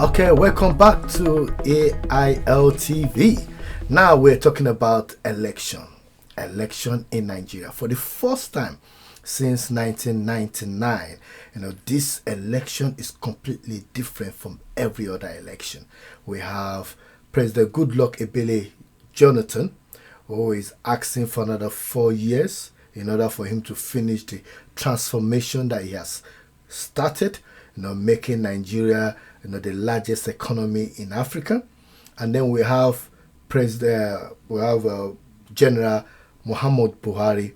Okay, welcome back to AIL TV. Now we're talking about election in Nigeria. For the first time since 1999, this election is completely different from every other election. We have President Goodluck Ebele Jonathan, who is asking for another 4 years in order for him to finish the transformation that he has started, making Nigeria, the largest economy in Africa. And then we have General Muhammad Buhari,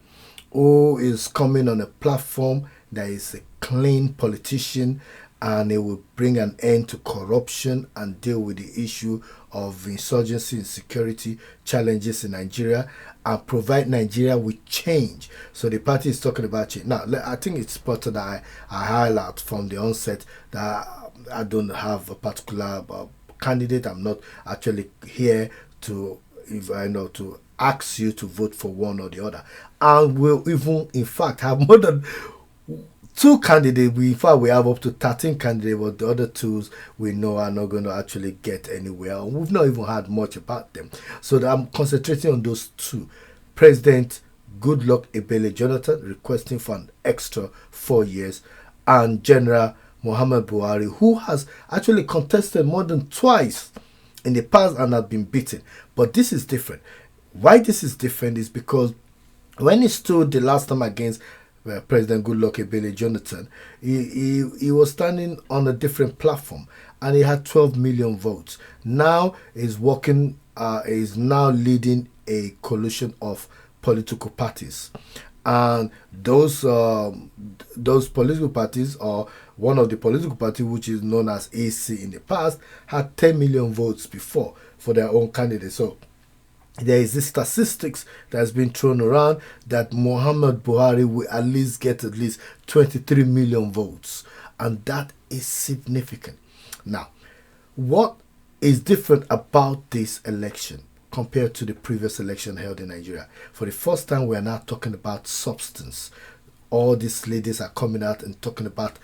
who is coming on a platform that is a clean politician, and it will bring an end to corruption and deal with the issue of insurgency and security challenges in Nigeria and provide Nigeria with change. So the party is talking about change. Now, I think it's important that I highlight from the onset that I don't have a particular candidate. I'm not actually here to ask you to vote for one or the other. And we'll even, in fact, have more than two candidates. In fact, we have up to 13 candidates, but the other two we know are not going to actually get anywhere. And we've not even heard much about them. So I'm concentrating on those two. President Goodluck Ebele Jonathan requesting for an extra 4 years, and General Muhammad Buhari, who has actually contested more than twice in the past and has been beaten. But this is different. Why this is different is because when he stood the last time against President Goodluck Ebele Jonathan, he was standing on a different platform and he had 12 million votes. Now he's now leading a coalition of political parties, and those political parties, or one of the political parties, which is known as AC in the past, had 10 million votes before for their own candidate. So there is this statistics that has been thrown around that Muhammad Buhari will at least get at least 23 million votes, and that is significant. Now, what is different about this election compared to the previous election held in Nigeria? For the first time, we are now talking about substance. All these leaders are coming out and talking about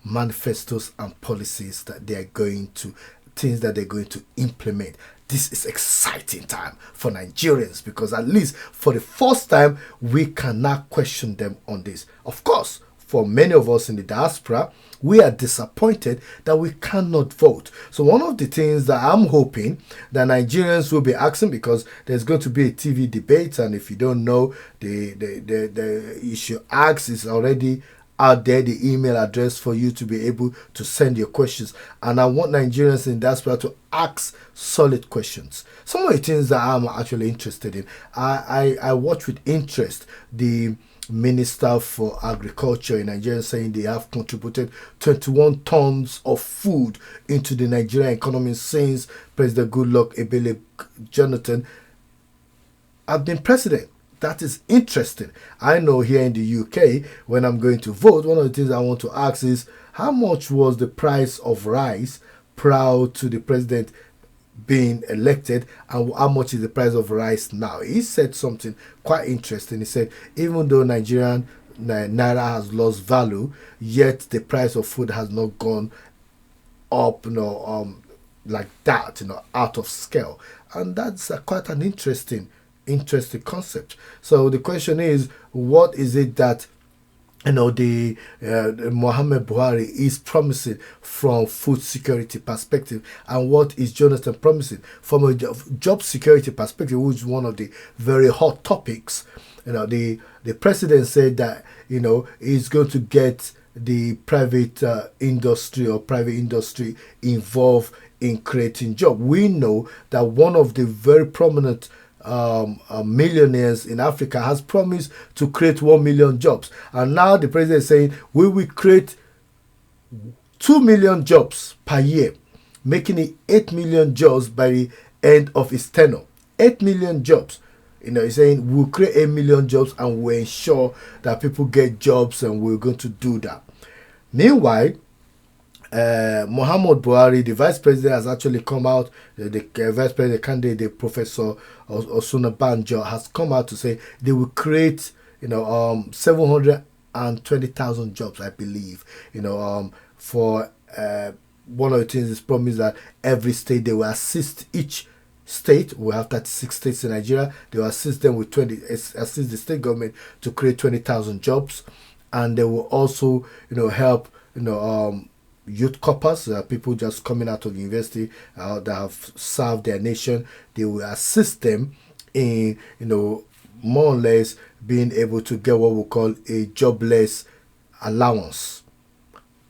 manifestos and policies that they are going to, things that they're going to implement. This is exciting time for Nigerians, because at least for the first time we cannot question them on this. Of course, for many of us in the diaspora, we are disappointed that we cannot vote. So one of the things that I'm hoping that Nigerians will be asking, because there's going to be a TV debate, and if you don't know, the issue asked is already out there, the email address for you to be able to send your questions. And I want Nigerians in diaspora to ask solid questions. Some of the things that I'm actually interested in, I watch with interest the Minister for Agriculture in Nigeria saying they have contributed 21 tons of food into the Nigerian economy since President Goodluck Ebele Jonathan has been president. That is interesting. I know here in the UK, when I'm going to vote, one of the things I want to ask is how much was the price of rice prior to the president being elected, and how much is the price of rice now? He said something quite interesting. He said even though Nigerian naira has lost value, yet the price of food has not gone up, like that, out of scale. And that's quite an interesting concept. So the question is, what is it that the Muhammad Buhari is promising from food security perspective, and what is Jonathan promising from a job security perspective, which is one of the very hot topics? The president said that he's going to get the private industry involved in creating jobs. We know that one of the very prominent millionaires in Africa has promised to create 1 million jobs, and now the president is saying we will create 2 million jobs per year, making it 8 million jobs by the end of his tenure. 8 million jobs. He's saying we'll create 8 million jobs and we'll ensure that people get jobs, and we're going to do that. Meanwhile, Muhammad Buhari, the vice president, has actually come out. The vice president candidate, Professor Osunabanjo, has come out to say they will create, 720,000 jobs, I believe, for one of the things is promised that every state they will assist each state. We have 36 states in Nigeria. They will assist them with assist the state government to create 20,000 jobs, and they will also help youth corpers, people just coming out of university that have served their nation. They will assist them in more or less being able to get what we call a jobless allowance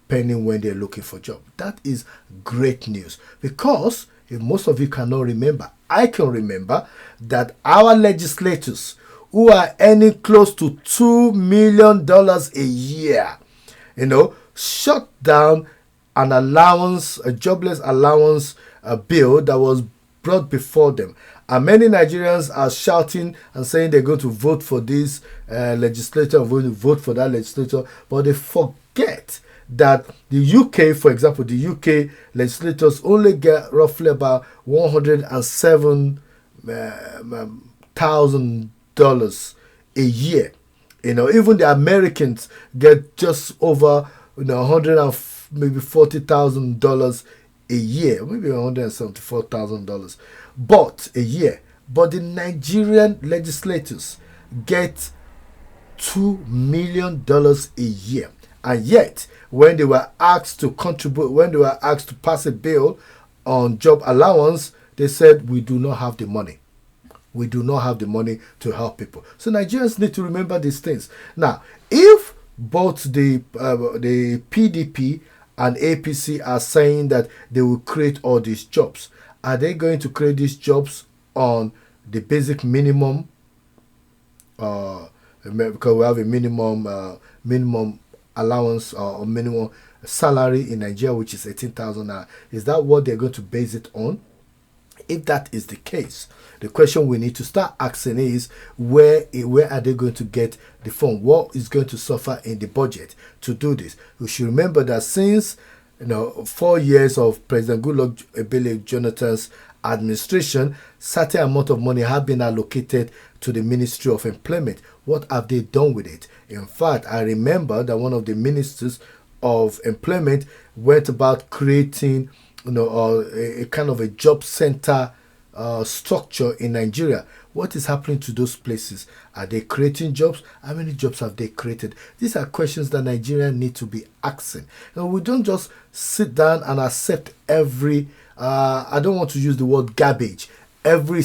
pending when they're looking for a job. That is great news, because if most of you cannot remember, I can remember that our legislators who are earning close to $2 million a year, shut down an allowance, a jobless allowance bill that was brought before them. And many Nigerians are shouting and saying they're going to vote for this legislator, going to vote for that legislator, but they forget that the UK, for example, the UK legislators only get roughly about $107,000 a year. Even the Americans get just over maybe $40,000 a year, maybe $174,000, but a year. But the Nigerian legislators get $2 million a year. And yet, when they were asked to contribute, when they were asked to pass a bill on job allowance, they said, we do not have the money. We do not have the money to help people. So Nigerians need to remember these things. Now, if both the PDP and APC are saying that they will create all these jobs, are they going to create these jobs on the basic minimum? Because we have a minimum allowance or minimum salary in Nigeria, which is 18,000 naira. Is that what they're going to base it on? If that is the case, the question we need to start asking is, where are they going to get the fund? What is going to suffer in the budget to do this? We should remember that since 4 years of President Goodluck Ebele Jonathan's administration, certain amount of money have been allocated to the Ministry of Employment. What have they done with it? In fact, I remember that one of the ministers of employment went about creating a kind of a job center structure in Nigeria. What is happening to those places? Are they creating jobs? How many jobs have they created? These are questions that Nigerians need to be asking. We don't just sit down and accept every, I don't want to use the word garbage, every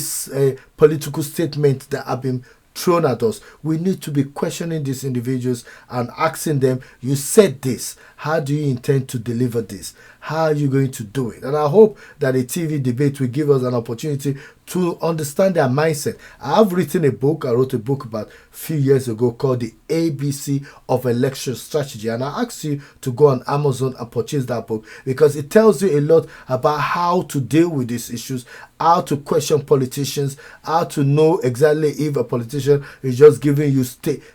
political statement that have been thrown at us. We need to be questioning these individuals and asking them, you said this, how do you intend to deliver this? How are you going to do it? And I hope that a TV debate will give us an opportunity to understand their mindset. I have written a book. I wrote a book about a few years ago called The ABC of Election Strategy. And I ask you to go on Amazon and purchase that book, because it tells you a lot about how to deal with these issues, how to question politicians, how to know exactly if a politician is just giving you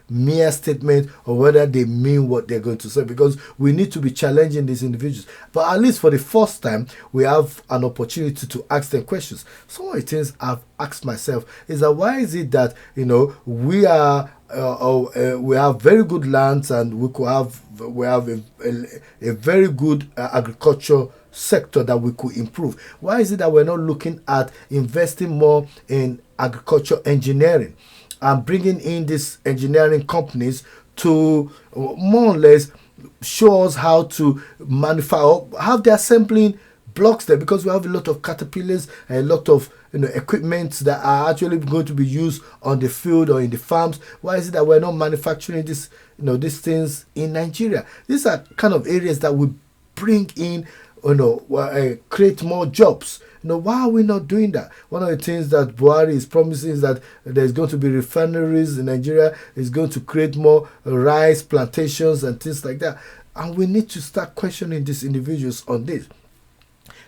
mere statement or whether they mean what they're going to say, because we need to be challenging these individuals. But at least for the first time, we have an opportunity to ask them questions. Some of the things I've asked myself is that, why is it that we have very good lands and we have a very good agriculture sector that we could improve? Why is it that we're not looking at investing more in agriculture engineering and bringing in these engineering companies to more or less show us how to manufacture, have the assembling blocks there? Because we have a lot of caterpillars and a lot of equipment that are actually going to be used on the field or in the farms. Why is it that we're not manufacturing these things in Nigeria? These are kind of areas that would bring in, create more jobs. Why are we not doing that? One of the things that Buhari is promising is that there's going to be refineries in Nigeria. It's going to create more rice plantations and things like that. And we need to start questioning these individuals on this.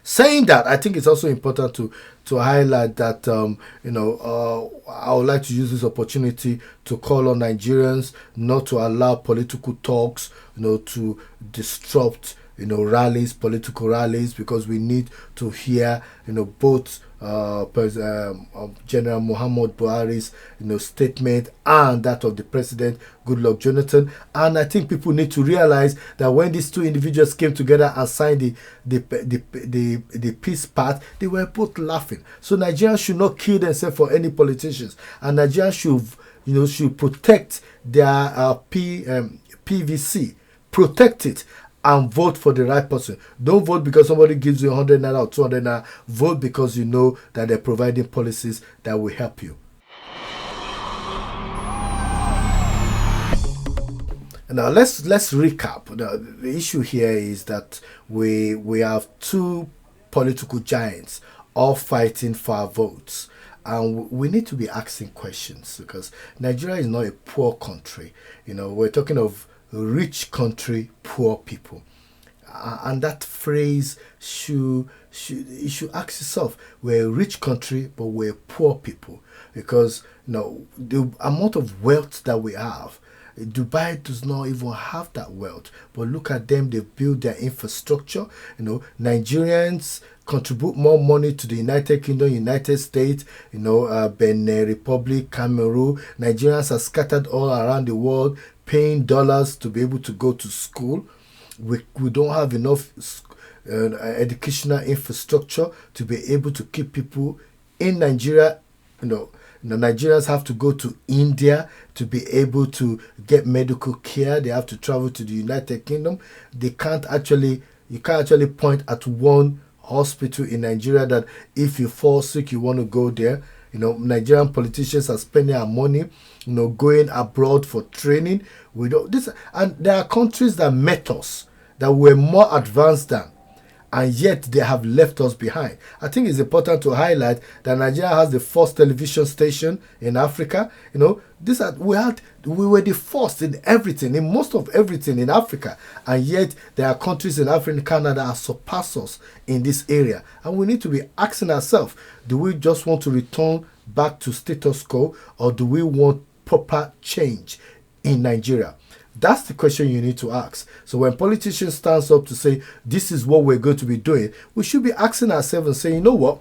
Saying that, I think it's also important to highlight that, I would like to use this opportunity to call on Nigerians not to allow political talks, to disrupt, rallies, political rallies, because we need to hear, both General Muhammad Buhari's statement and that of the President Goodluck Jonathan. And I think people need to realize that when these two individuals came together and signed the peace pact, they were both laughing. So Nigerians should not kill themselves for any politicians, and Nigerians should protect their PVC, protect it, and vote for the right person. Don't vote because somebody gives you 100 naira or 200 naira. Vote because you know that they're providing policies that will help you. Now let's recap. The issue here is that we have two political giants all fighting for our votes, and we need to be asking questions because Nigeria is not a poor country. We're talking of rich country, poor people, and that phrase you should ask yourself: we're a rich country, but we're poor people, because the amount of wealth that we have. Dubai does not even have that wealth, but look at them. They've built their infrastructure. Nigerians contribute more money to the United Kingdom, United States, Benin Republic, Cameroon. Nigerians are scattered all around the world, paying dollars to be able to go to school. We don't have enough educational infrastructure to be able to keep people in Nigeria. Nigerians have to go to India to be able to get medical care. They have to travel to the United Kingdom. You can't actually point at one hospital in Nigeria that if you fall sick, you want to go there. Nigerian politicians are spending our money, going abroad for training. And there are countries that met us, that were more advanced than, and yet they have left us behind. I think it's important to highlight that Nigeria has the first television station in Africa. We were the first in everything, in most of everything in Africa, and yet there are countries in Africa and Canada that surpass us in this area. And we need to be asking ourselves: do we just want to return back to status quo, or do we want proper change in Nigeria? That's the question you need to ask. So when politicians stand up to say, this is what we're going to be doing, we should be asking ourselves and saying, you know what?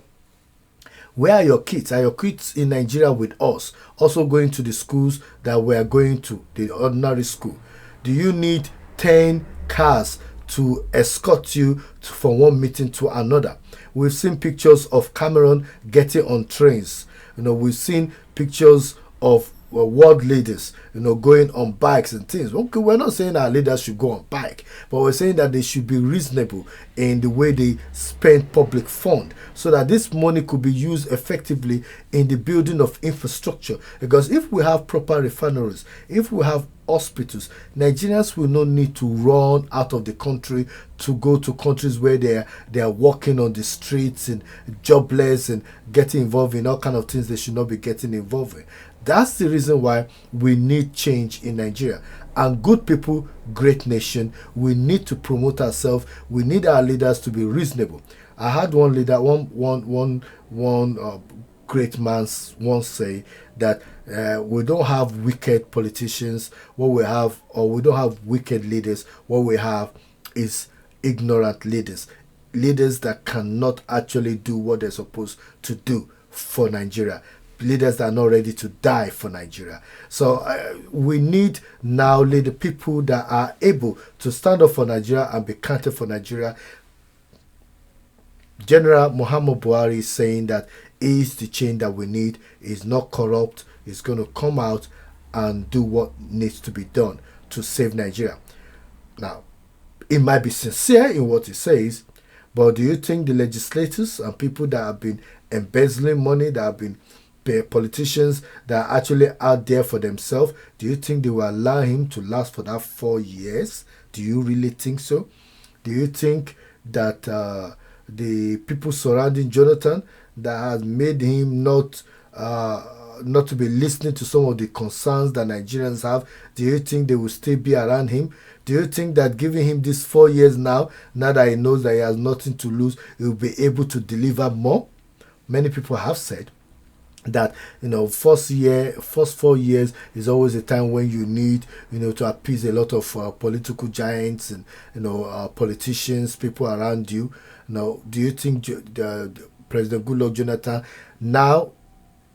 Where are your kids? Are your kids in Nigeria with us, also going to the schools that we are going to, the ordinary school? Do you need 10 cars to escort you from one meeting to another? We've seen pictures of Cameroon getting on trains. We've seen pictures of world leaders, going on bikes and things. Okay, we're not saying our leaders should go on bike, but we're saying that they should be reasonable in the way they spend public fund, so that this money could be used effectively in the building of infrastructure. Because if we have proper refineries, if we have hospitals, Nigerians will not need to run out of the country to go to countries where they are walking on the streets and jobless and getting involved in all kind of things they should not be getting involved in. That's the reason why we need change in Nigeria. And good people, great nation. We need to promote ourselves. We need our leaders to be reasonable. I had one leader, one great man once say that we don't have wicked politicians. What we have, or we don't have wicked leaders. What we have is ignorant leaders. Leaders that cannot actually do what they're supposed to do for Nigeria. Leaders that are not ready to die for Nigeria. So we need now leader people that are able to stand up for Nigeria and be counted for Nigeria. General Muhammad Buhari is saying that is the change that we need. Is not corrupt. Is going to come out and do what needs to be done to save Nigeria. Now, it might be sincere in what he says, but do you think the legislators and people that have been embezzling money, that have been politicians that are actually out there for themselves, do you think they will allow him to last for that 4 years? Do you really think so? Do you think that the people surrounding Jonathan that has made him not to be listening to some of the concerns that Nigerians have, do you think they will still be around him? Do you think that giving him this 4 years now that he knows that he has nothing to lose, he will be able to deliver more? Many people have said that first 4 years is always a time when you need to appease a lot of political giants and politicians, people around you. Now, do you think President Goodluck Jonathan now,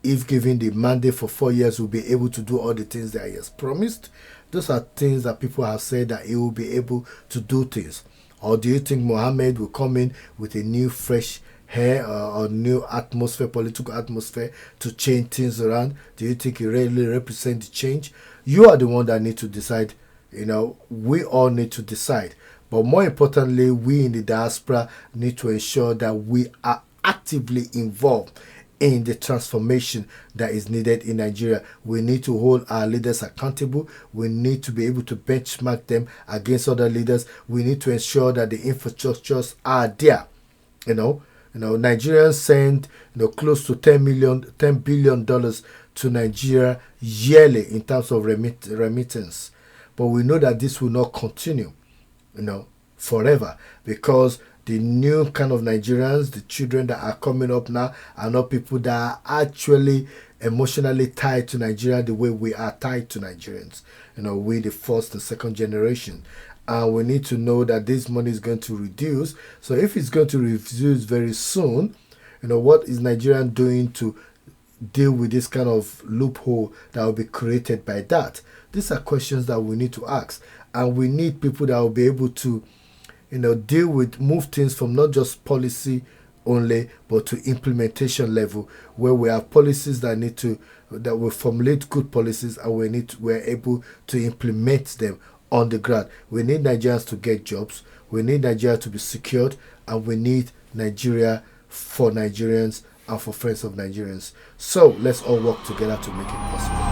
if given the mandate for 4 years, will be able to do all the things that he has promised? Those are things that people have said that he will be able to do things. Or do you think Mohammed will come in with a new, fresh hair or new atmosphere, political atmosphere, to change things around? Do you think he really represents the change? You are the one that need to decide. We all need to decide. But more importantly, we in the diaspora need to ensure that we are actively involved in the transformation that is needed in Nigeria. We need to hold our leaders accountable. We need to be able to benchmark them against other leaders. We need to ensure that the infrastructures are there. Nigerians send close to $10 billion to Nigeria yearly in terms of remittance. But we know that this will not continue, forever, because the new kind of Nigerians, the children that are coming up now, are not people that are actually emotionally tied to Nigeria the way we are tied to Nigerians. We the first and second generation. And we need to know that this money is going to reduce. So if it's going to reduce very soon, what is Nigeria doing to deal with this kind of loophole that will be created by that? These are questions that we need to ask. And we need people that will be able to deal with, move things from not just policy only, but to implementation level, where we have policies that will formulate good policies, and we're able to implement them on the ground. We need Nigerians to get jobs. We need Nigeria to be secured, and we need Nigeria for Nigerians and for friends of Nigerians. So let's all work together to make it possible.